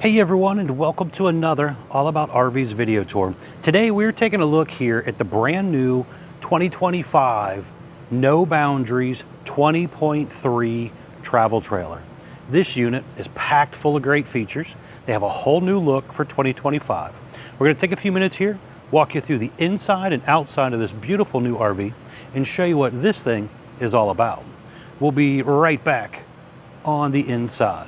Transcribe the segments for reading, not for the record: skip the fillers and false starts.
Hey everyone, and welcome to another All About RVs video tour. Today we're taking a look here at the brand new 2025 No Boundaries 20.3 travel trailer. This unit is packed full of great features. They have a whole new look for 2025. We're going to take a few minutes here, walk you through the inside and outside of this beautiful new RV, and show you what this thing is all about. We'll be right back on the inside.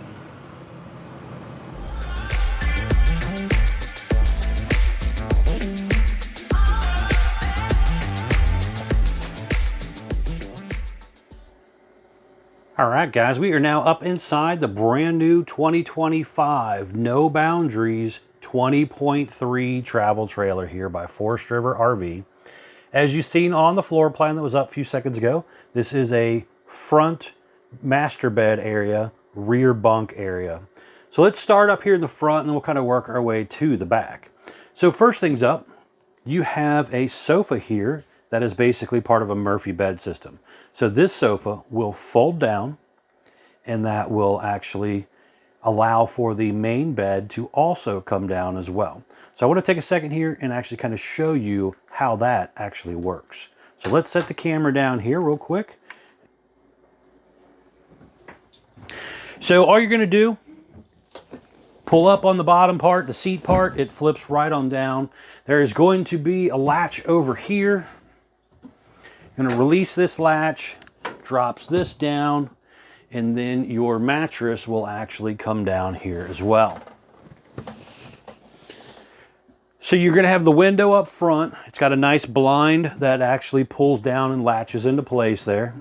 All right, guys, we are now up inside the brand new 2025 No Boundaries 20.3 travel trailer here by Forestriver RV. As you've seen on the floor plan that was up a few seconds ago, this is a front master bed area, rear bunk area. So let's start up here in the front and then we'll kind of work our way to the back. So first things up, you have a sofa here that is basically part of a Murphy bed system. So this sofa will fold down, and that will actually allow for the main bed to also come down as well. So I want to take a second here and actually kind of show you how that actually works. So let's set the camera down here real quick. So all you're going to do, pull up on the bottom part, the seat part, it flips right on down. There is going to be a latch over here. Going to release this latch, drops this down, and then your mattress will actually come down here as well. So you're going to have the window up front. It's got a nice blind that actually pulls down and latches into place there.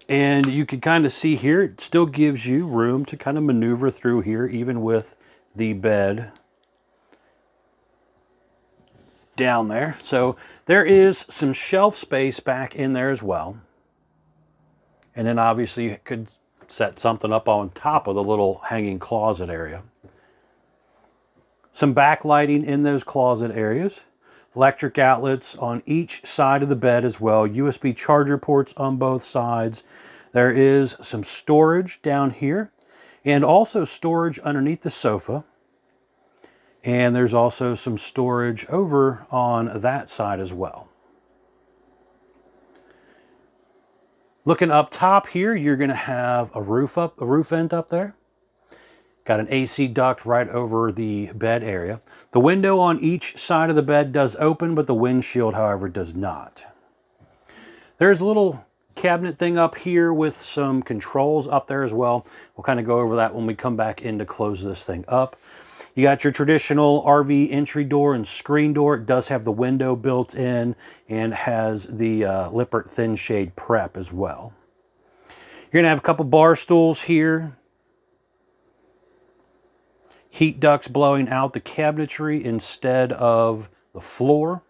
And you can kind of see here, it still gives you room to kind of maneuver through here, even with the bed down there. So there is some shelf space back in there as well. And then obviously you could set something up on top of the little hanging closet area. Some backlighting in those closet areas. Electric outlets on each side of the bed as well. USB charger ports on both sides. There is some storage down here and also storage underneath the sofa. And there's also some storage over on that side as well. Looking up top here, you're going to have a roof vent up there. Got an AC duct right over the bed area. The window on each side of the bed does open, but the windshield, however, does not. There's a little cabinet thing up here with some controls up there as well. We'll kind of go over that when we come back in to close this thing up. You got your traditional RV entry door and screen door. It does have the window built in and has the Lippert thin shade prep as well. You're gonna have a couple bar stools here. Heat ducts blowing out the cabinetry instead of the floor.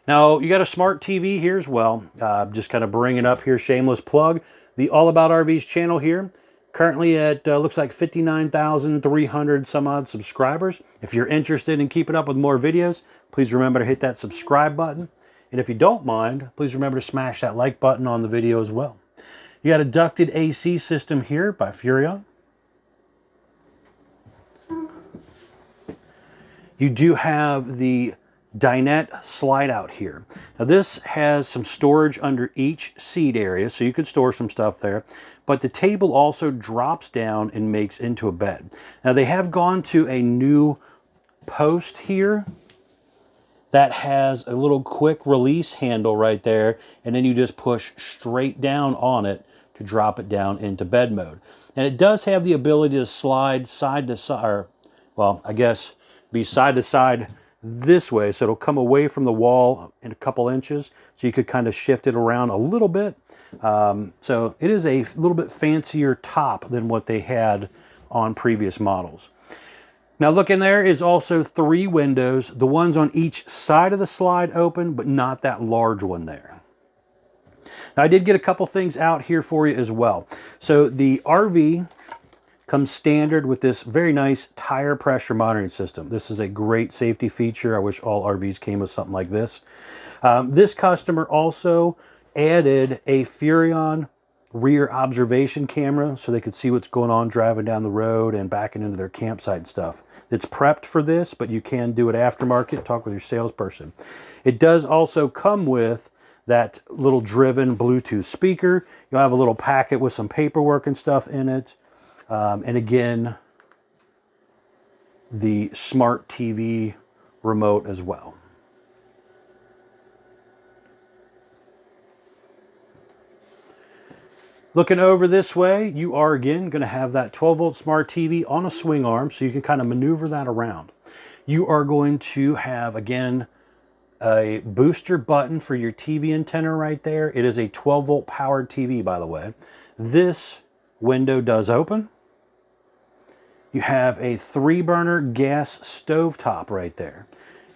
Now, you got a smart TV here as well. Just kind of bring it up here, shameless plug. The All About RVs channel here. Currently at, looks like 59,300 some odd subscribers. If you're interested in keeping up with more videos, please remember to hit that subscribe button. And if you don't mind, please remember to smash that like button on the video as well. You got a ducted AC system here by Furrion. You do have the dinette slide out here. Now this has some storage under each seat area, so you could store some stuff there, but the table also drops down and makes into a bed. Now they have gone to a new post here that has a little quick release handle right there, and then you just push straight down on it to drop it down into bed mode. And it does have the ability to slide side to side, or, well, I guess be side to side this way, so it'll come away from the wall in a couple inches, so you could kind of shift it around a little bit. So it is a little bit fancier top than what they had on previous models. Now look, in there is also 3 windows. The ones on each side of the slide open, but not that large one there. Now I did get a couple things out here for you as well. So the RV comes standard with this very nice tire pressure monitoring system. This is a great safety feature. I wish all RVs came with something like this. This customer also added a Furrion rear observation camera so they could see what's going on driving down the road and backing into their campsite and stuff. It's prepped for this, but you can do it aftermarket. Talk with your salesperson. It does also come with that little driven Bluetooth speaker. You'll have a little packet with some paperwork and stuff in it. And again, the smart TV remote as well. Looking over this way, you are again going to have that 12-volt smart TV on a swing arm, so you can kind of maneuver that around. You are going to have, again, a booster button for your TV antenna right there. It is a 12-volt powered TV, by the way. This window does open. You have a 3-burner gas stovetop right there.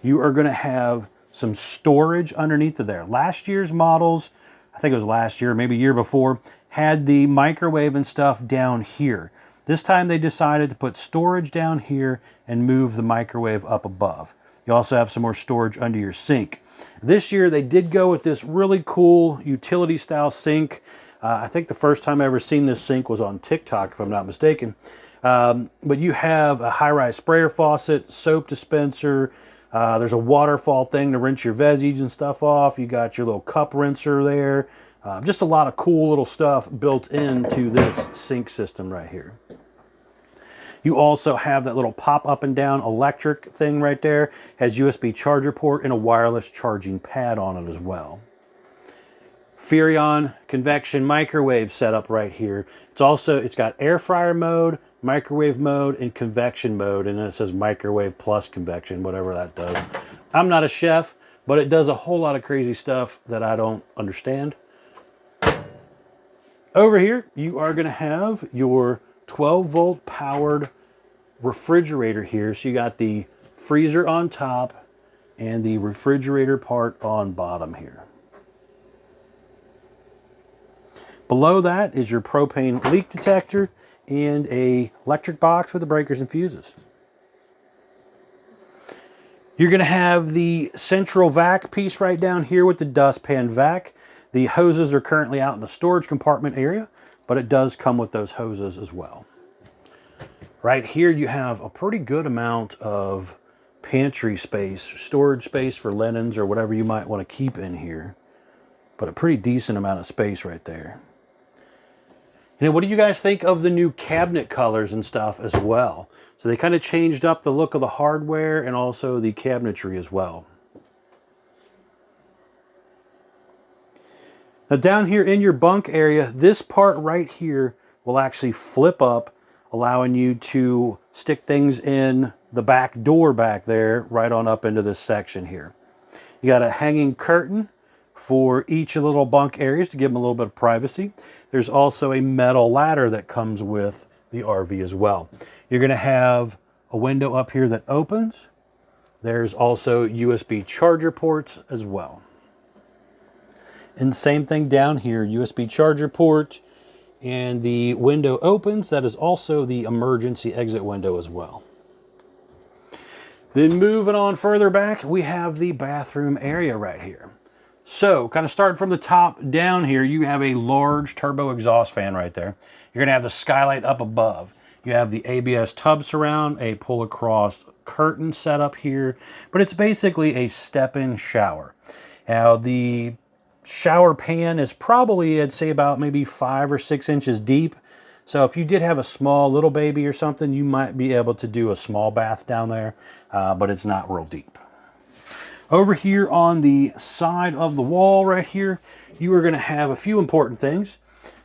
You are going to have some storage underneath of there. Last year's models, I think it was last year, maybe a year before, had the microwave and stuff down here. This time they decided to put storage down here and move the microwave up above. You also have some more storage under your sink. This year they did go with this really cool utility style sink. I think the first time I ever seen this sink was on TikTok, if I'm not mistaken. But you have a high-rise sprayer faucet, soap dispenser. There's a waterfall thing to rinse your veggies and stuff off. You got your little cup rinser there. Just a lot of cool little stuff built into this sink system right here. You also have that little pop up and down electric thing right there. Has USB charger port and a wireless charging pad on it as well. Furrion convection microwave setup right here. It's got air fryer mode, microwave mode, and convection mode, and then it says microwave plus convection, whatever that does. I'm not a chef, but it does a whole lot of crazy stuff that I don't understand. Over here, you are going to have your 12-volt powered refrigerator here. So you got the freezer on top and the refrigerator part on bottom here. Below that is your propane leak detector and a electric box with the breakers and fuses. You're going to have the central vac piece right down here with the dustpan vac. The hoses are currently out in the storage compartment area, but it does come with those hoses as well. Right here you have a pretty good amount of pantry space, storage space for linens or whatever you might want to keep in here. But a pretty decent amount of space right there. And what do you guys think of the new cabinet colors and stuff as well? So they kind of changed up the look of the hardware and also the cabinetry as well. Now down here in your bunk area, this part right here will actually flip up, allowing you to stick things in the back door back there, right on up into this section here. You got a hanging curtain for each of the little bunk areas to give them a little bit of privacy. There's also a metal ladder that comes with the RV as well. You're going to have a window up here that opens. There's also USB charger ports as well. And same thing down here, USB charger port, and the window opens. That is also the emergency exit window as well. Then moving on further back, we have the bathroom area right here. So kind of starting from the top down here, you have a large turbo exhaust fan right there. You're going to have the skylight up above. You have the ABS tub surround, a pull across curtain set up here, but it's basically a step-in shower. Now the shower pan is probably, I'd say, about maybe 5 or 6 inches deep. So if you did have a small little baby or something, you might be able to do a small bath down there, but it's not real deep. Over here on the side of the wall right here, you are going to have a few important things.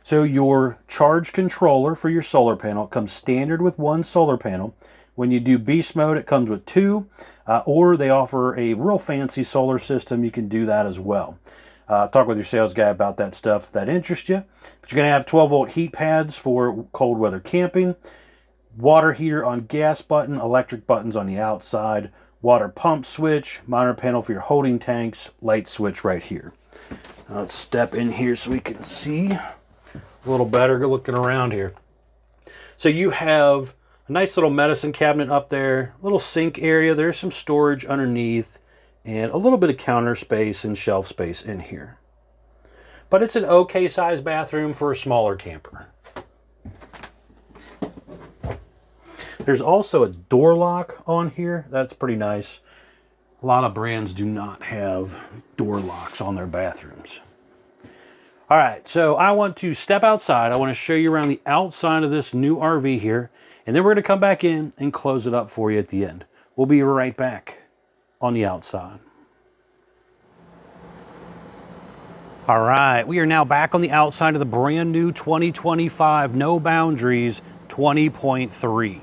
So your charge controller for your solar panel comes standard with 1 solar panel. When you do beast mode, it comes with 2, or they offer a real fancy solar system. You can do that as well. Talk with your sales guy about that stuff if that interests you. But you're going to have 12-volt heat pads for cold weather camping, water heater on gas button, electric buttons on the outside, water pump switch, monitor panel for your holding tanks, light switch right here. Now let's step in here so we can see a little better looking around here. So you have a nice little medicine cabinet up there, little sink area. There's some storage underneath, and a little bit of counter space and shelf space in here. but it's an okay sized bathroom for a smaller camper. There's also a door lock on here. That's pretty nice. A lot of brands do not have door locks on their bathrooms. All right, so I want to step outside. I want to show you around the outside of this new RV here, and then we're going to come back in and close it up for you at the end. We'll be right back on the outside. All right, we are now back on the outside of the brand new 2025 No Boundaries 20.3.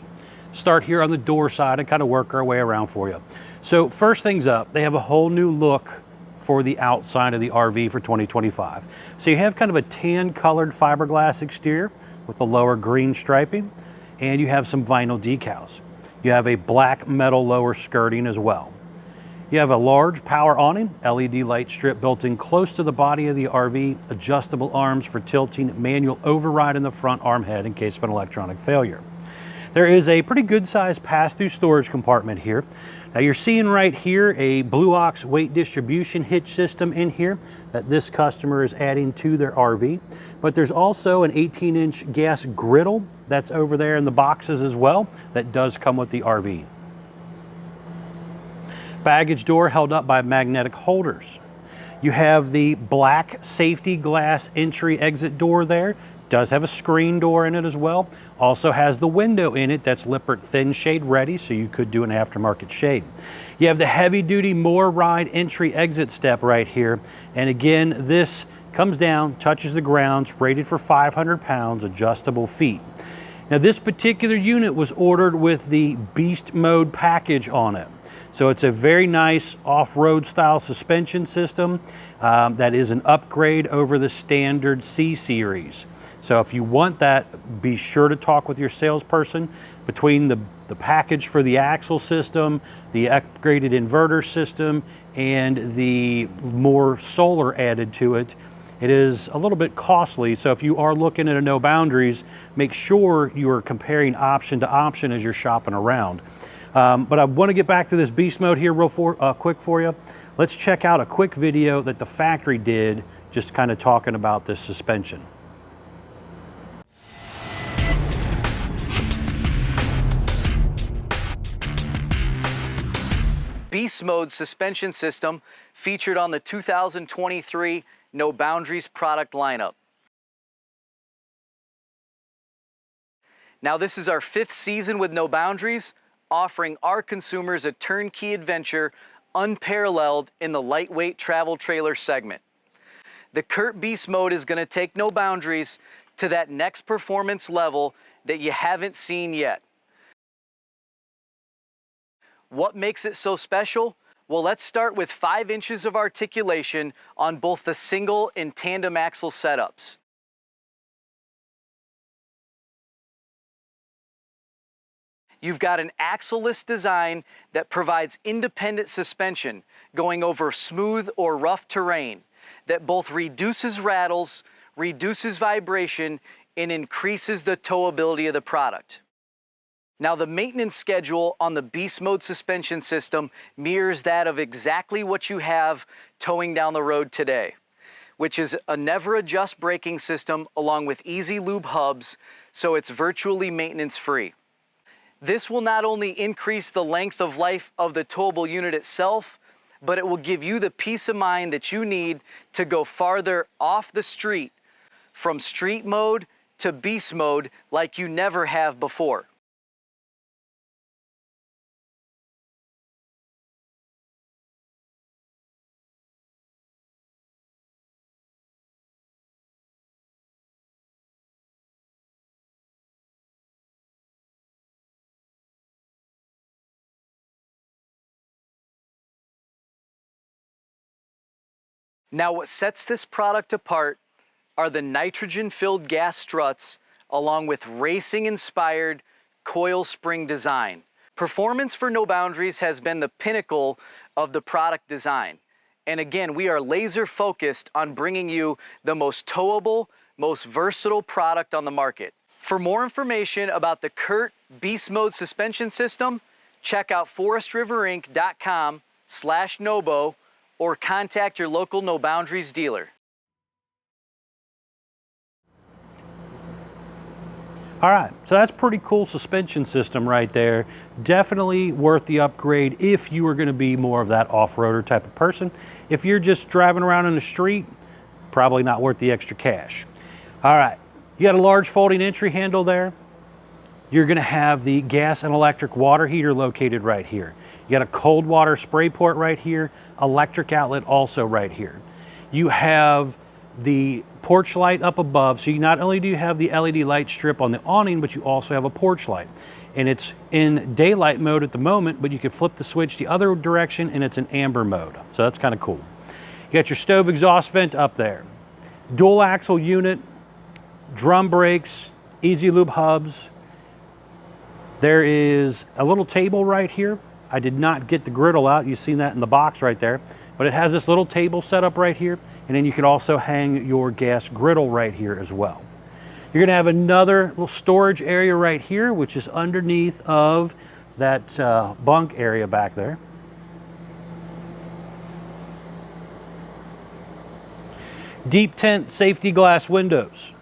Start here on the door side and kind of work our way around for you. So first things up, they have a whole new look for the outside of the RV for 2025. So you have kind of a tan colored fiberglass exterior with the lower green striping, and you have some vinyl decals. You have a black metal lower skirting as well. You have a large power awning, LED light strip built in close to the body of the RV, adjustable arms for tilting, manual override in the front arm head in case of an electronic failure. There is a pretty good sized pass-through storage compartment here. Now you're seeing right here a Blue Ox weight distribution hitch system in here that this customer is adding to their RV. But there's also an 18-inch gas griddle that's over there in the boxes as well that does come with the RV. Baggage door held up by magnetic holders. You have the black safety glass entry exit door there. Does have a screen door in it as well. Also has the window in it that's Lippert thin shade ready, so you could do an aftermarket shade. You have the heavy duty MORryde entry exit step right here. And again, this comes down, touches the ground, rated for 500 pounds, adjustable feet. Now this particular unit was ordered with the Beast Mode package on it. So it's a very nice off-road style suspension system that is an upgrade over the standard C series. So if you want that, be sure to talk with your salesperson. Between the package for the axle system, the upgraded inverter system, and the more solar added to it, it is a little bit costly. So if you are looking at a No Boundaries, make sure you are comparing option to option as you're shopping around. But I want to get back to this beast mode here real quick for you. Let's check out a quick video that the factory did, just kind of talking about this suspension. Beast Mode suspension system featured on the 2023 No Boundaries product lineup. Now this is our 5th season with No Boundaries, offering our consumers a turnkey adventure unparalleled in the lightweight travel trailer segment. The Curt Beast Mode is going to take No Boundaries to that next performance level that you haven't seen yet. What makes it so special? Well, let's start with 5 inches of articulation on both the single and tandem axle setups. You've got an axle-less design that provides independent suspension going over smooth or rough terrain that both reduces rattles, reduces vibration, and increases the towability of the product. Now the maintenance schedule on the Beast Mode suspension system mirrors that of exactly what you have towing down the road today, which is a never adjust braking system along with easy lube hubs, so it's virtually maintenance free. This will not only increase the length of life of the towable unit itself, but it will give you the peace of mind that you need to go farther off the street from street mode to beast mode like you never have before. Now what sets this product apart are the nitrogen-filled gas struts along with racing-inspired coil spring design. Performance for No Boundaries has been the pinnacle of the product design. And again, we are laser focused on bringing you the most towable, most versatile product on the market. For more information about the Curt Beast Mode suspension system, check out ForestriverInc.com/NOBO or contact your local No Boundaries dealer. All right, so that's pretty cool suspension system right there. Definitely worth the upgrade if you are gonna be more of that off-roader type of person. If you're just driving around in the street, probably not worth the extra cash. All right, you got a large folding entry handle there. You're gonna have the gas and electric water heater located right here. You got a cold water spray port right here, electric outlet also right here. You have the porch light up above, so you not only do you have the LED light strip on the awning, but you also have a porch light. And it's in daylight mode at the moment, but you can flip the switch the other direction and it's in amber mode. So that's kind of cool. You got your stove exhaust vent up there. Dual axle unit, drum brakes, easy lube hubs. There is a little table right here. I did not get the griddle out. You've seen that in the box right there. But it has this little table set up right here. And then you can also hang your gas griddle right here as well. You're gonna have another little storage area right here, which is underneath of that bunk area back there. Deep tent safety glass windows.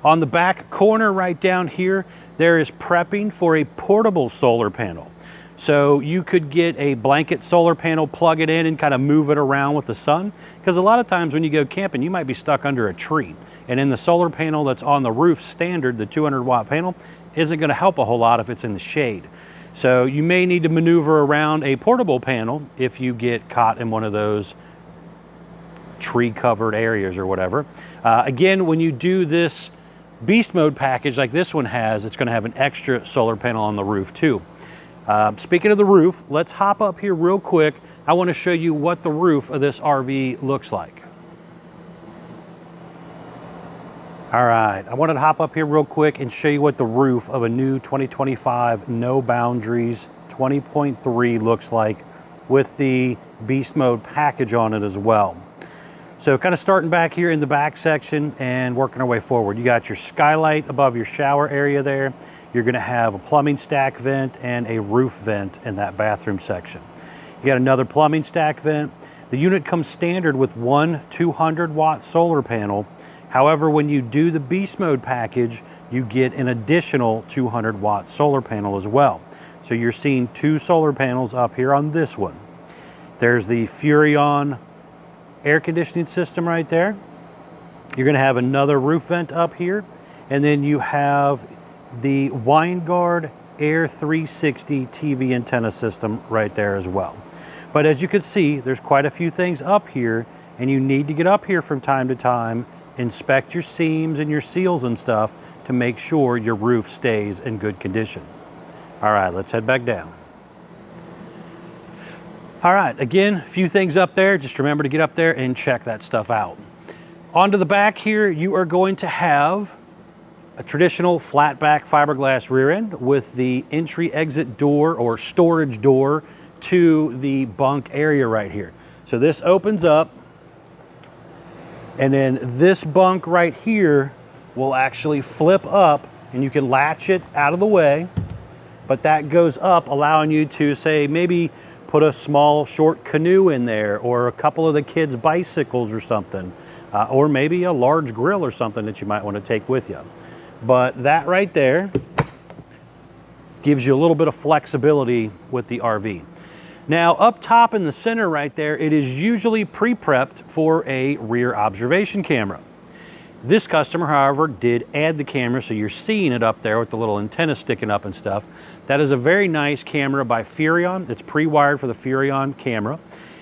On the back corner right down here, there is prepping for a portable solar panel. So you could get a blanket solar panel, plug it in and kind of move it around with the sun. Because a lot of times when you go camping, you might be stuck under a tree. And in the solar panel that's on the roof standard, the 200 watt panel, isn't gonna help a whole lot if it's in the shade. So you may need to maneuver around a portable panel if you get caught in one of those tree covered areas or whatever. Again, when you do this beast mode package like this one has, it's gonna have an extra solar panel on the roof too. Speaking of the roof, let's hop up here real quick. I want to show you what the roof of this RV looks like. All right, I wanted to hop up here real quick and show you what the roof of a new 2025 No Boundaries 20.3 looks like with the beast mode package on it as well. So kind of starting back here in the back section and working our way forward. You got your skylight above your shower area there. You're gonna have a plumbing stack vent and a roof vent in that bathroom section. You got another plumbing stack vent. The unit comes standard with one 200 watt solar panel. However, when you do the beast mode package, you get an additional 200 watt solar panel as well. So you're seeing two solar panels up here on this one. There's the Furrion air conditioning system right there. You're gonna have another roof vent up here. And then you have the Winegard Air 360 TV antenna system right there as well. But as you can see, there's quite a few things up here and you need to get up here from time to time, inspect your seams and your seals and stuff to make sure your roof stays in good condition. All right, let's head back down. All right, again, a few things up there. Just remember to get up there and check that stuff out. Onto the back here, you are going to have a traditional flat back fiberglass rear end with the entry exit door or storage door to the bunk area right here. So this opens up and then this bunk right here will actually flip up and you can latch it out of the way, but that goes up allowing you to say maybe put a small short canoe in there or a couple of the kids' bicycles or something, or maybe a large grill or something that you might want to take with you. But that right there gives you a little bit of flexibility with the RV. Now up top in the center right there, it is usually pre-prepped for a rear observation camera. This customer, however, did add the camera, so you're seeing it up there with the little antenna sticking up and stuff. That is a very nice camera by Furrion. It's pre-wired for the Furrion camera.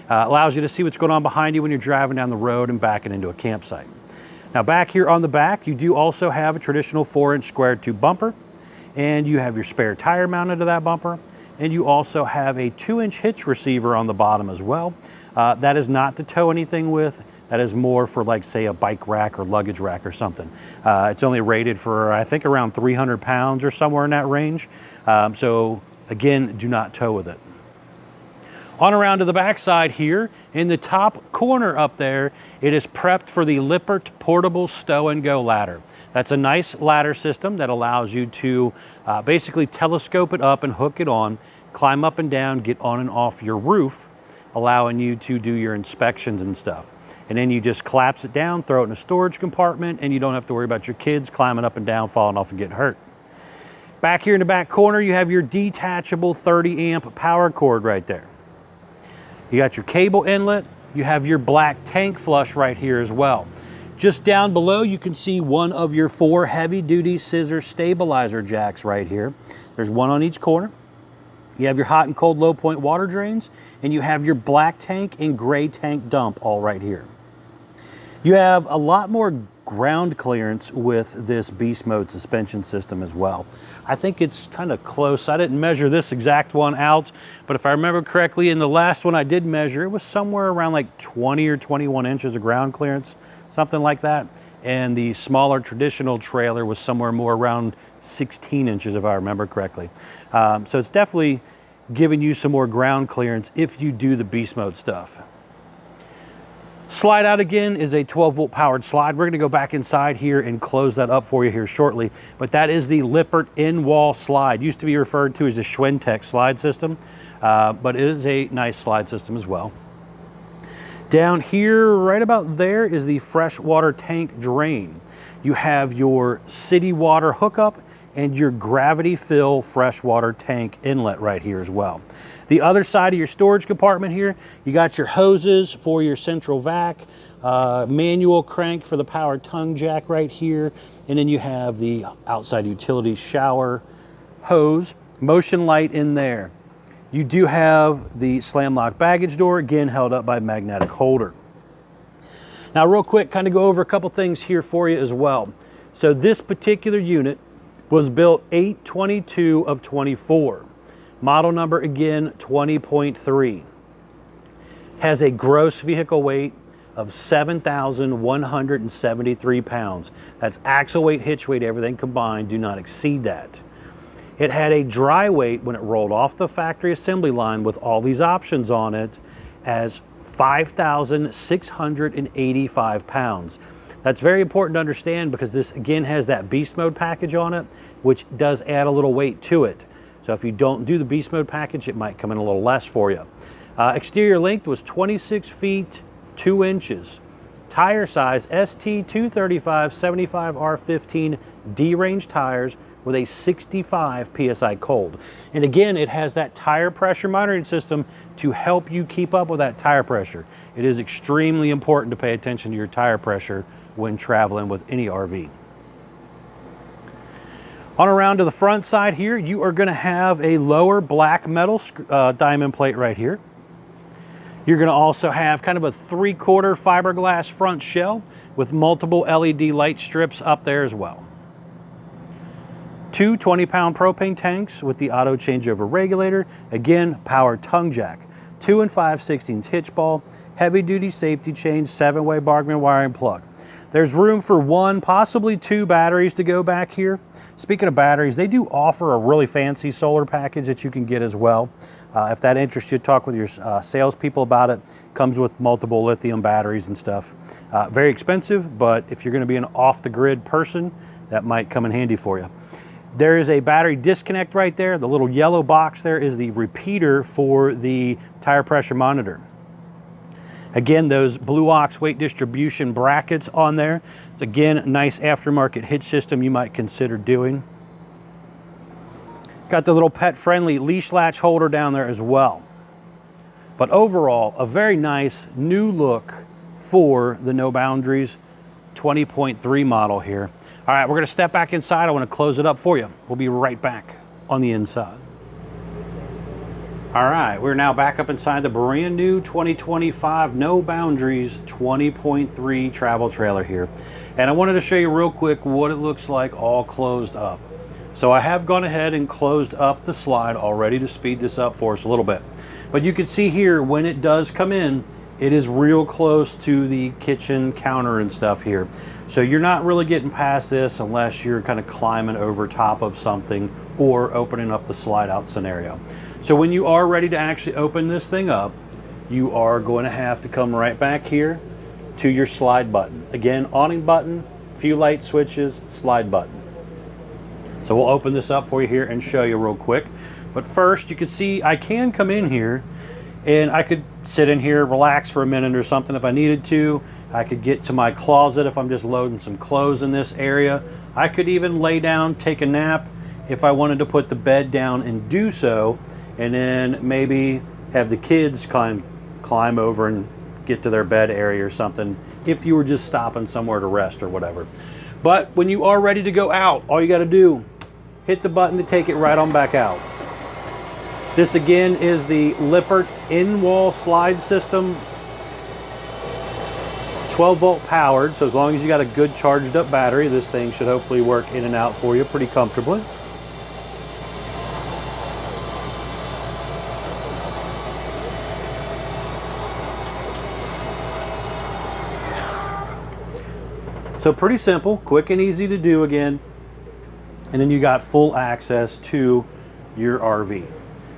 Allows you to see what's going on behind you when you're driving down the road and backing into a campsite. Now back here on the back, you do also have a traditional 4-inch square tube bumper, and you have your spare tire mounted to that bumper, and you also have a 2-inch hitch receiver on the bottom as well. That is not to tow anything with. That is more for like say a bike rack or luggage rack or something. It's only rated for I think around 300 pounds or somewhere in that range. So again, do not tow with it. On around to the back side here, in the top corner up there, it is prepped for the Lippert portable stow and go ladder. That's a nice ladder system that allows you to basically telescope it up and hook it on, climb up and down, get on and off your roof, allowing you to do your inspections and stuff. And then you just collapse it down, throw it in a storage compartment, and you don't have to worry about your kids climbing up and down, falling off and getting hurt. Back here in the back corner, you have your detachable 30 amp power cord right there. You got your cable inlet. You have your black tank flush right here as well. Just down below, you can see one of your 4 heavy-duty scissor stabilizer jacks right here. There's one on each corner. You have your hot and cold low point water drains, and you have your black tank and gray tank dump all right here. You have a lot more ground clearance with this beast mode suspension system as well. I think it's kind of close. I didn't measure this exact one out, but if I remember correctly, in the last one I did measure, it was somewhere around like 20 or 21 inches of ground clearance, something like that. And the smaller traditional trailer was somewhere more around 16 inches, if I remember correctly. So it's definitely giving you some more ground clearance if you do the beast mode stuff. Slide out again is a 12-volt powered slide. We're going to go back inside here and close that up for you here shortly. But that is the Lippert in-wall slide. Used to be referred to as a Schwintek slide system, but it is a nice slide system as well. Down here, right about there, is the freshwater tank drain. You have your city water hookup and your gravity fill freshwater tank inlet right here as well. The other side of your storage compartment here, you got your hoses for your central vac, manual crank for the power tongue jack right here, and then you have the outside utility shower hose, motion light in there. You do have the slam lock baggage door, again held up by magnetic holder. Now real quick, kind of go over a couple things here for you as well. So this particular unit was built 8/22 of 24. Model number again 20.3. Has a gross vehicle weight of 7,173 pounds. That's axle weight, hitch weight, everything combined. Do not exceed that. It had a dry weight when it rolled off the factory assembly line with all these options on it as 5,685 pounds. That's very important to understand because this again has that beast mode package on it, which does add a little weight to it. So if you don't do the beast mode package, it might come in a little less for you. Exterior length was 26 feet 2 inches. Tire size ST 235 75R15 D-range tires with a 65 PSI cold. And again, it has that tire pressure monitoring system to help you keep up with that tire pressure. It is extremely important to pay attention to your tire pressure when traveling with any RV. On around to the front side here, you are going to have a lower black metal diamond plate right here. You're going to also have kind of a 3/4 fiberglass front shell with multiple LED light strips up there as well. 2 20-pound propane tanks with the auto changeover regulator. Again, power tongue jack. 2 5/16 hitch ball, heavy duty safety chain, 7-way Bargman wiring plug. There's room for 1, possibly 2 batteries to go back here. Speaking of batteries, they do offer a really fancy solar package that you can get as well. If that interests you, talk with your salespeople about it. Comes with multiple lithium batteries and stuff. Very expensive, but if you're going to be an off-the-grid person, that might come in handy for you. There is a battery disconnect right there. The little yellow box there is the repeater for the tire pressure monitor. Again, those Blue Ox weight distribution brackets on there. It's again a nice aftermarket hitch system you might consider doing. Got the little pet-friendly leash latch holder down there as well. But overall, a very nice new look for the No Boundaries 20.3 model here. All right, we're going to step back inside. I want to close it up for you. We'll be right back on the inside. All right, we're now back up inside the brand new 2025 No Boundaries 20.3 travel trailer here. And I wanted to show you real quick what it looks like all closed up. So I have gone ahead and closed up the slide already to speed this up for us a little bit. But you can see here when it does come in, it is real close to the kitchen counter and stuff here. So you're not really getting past this unless you're kind of climbing over top of something or opening up the slide out scenario. So when you are ready to actually open this thing up, you are going to have to come right back here to your slide button. Again, awning button, few light switches, slide button. So we'll open this up for you here and show you real quick. But first, you can see I can come in here and I could sit in here, relax for a minute or something if I needed to. I could get to my closet if I'm just loading some clothes in this area. I could even lay down, take a nap, if I wanted to put the bed down and do so, and then maybe have the kids climb over and get to their bed area or something, if you were just stopping somewhere to rest or whatever. But when you are ready to go out, all you got to do, hit the button to take it right on back out. This again is the Lippert in-wall slide system, 12 volt powered, so as long as you got a good charged up battery, this thing should hopefully work in and out for you pretty comfortably. So pretty simple, quick and easy to do again. And then you got full access to your RV.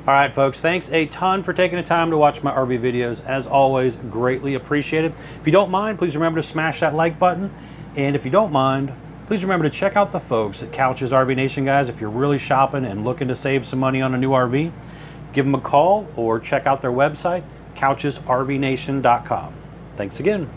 All right, folks, thanks a ton for taking the time to watch my RV videos. As always, greatly appreciated. If you don't mind, please remember to smash that like button. And if you don't mind, please remember to check out the folks at Couch's RV Nation, guys. If you're really shopping and looking to save some money on a new RV, give them a call or check out their website, couchesrvnation.com. Thanks again.